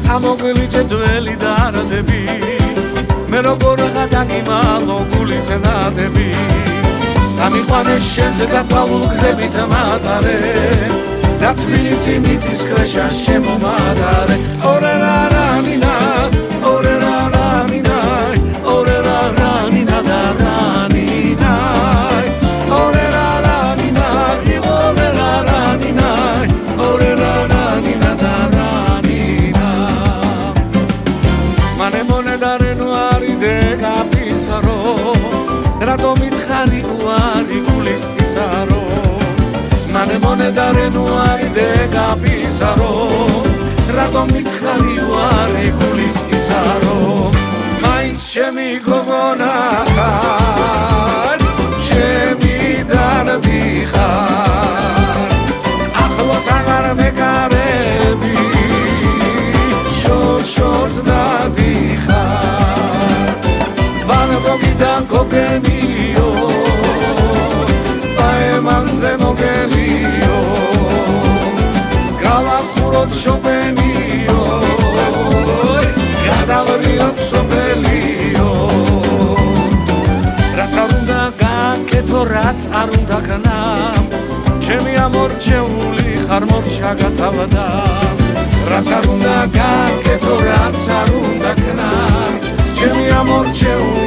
წამოგვლიჭე ძველი დარდები მე როგორ გადაგიმალო გულის ნადები წამიყვანე შენზე გაყვალულ გზებით მატარე და თბილისი მიწის ქვეშა შემომადარე ორე რანინა ორე რანინა ორე რანინა და რანინა ორე რანინა ორე რანინა ორე რანინა და რანინა მანე მონედარე ნუარი დე გაპისარო რატომ მითხარი უარი გულის ისარო მანე მონედარე ნუარი დე გაპისარო რატომ მითხარი უარი გულის ისარო მაინც ჩემი გოგონა ხარ ჩემი დარდი ხარ ახლოს აღარ მეკარები შორს დადიხარ ვან გოგიდან გოგენიო პაემანზე მოგელიო გავახუროთ შოპენიო გადავრიოთ სოფელიო რაც არ უნდა გაკეთო რაც არ უნდა ქნა ჩემი ამორჩეული ხარ მორჩა გათავდა რაც არ უნდა გაკეთო რაც არ უნდა ქნა ჩემი ამორჩეული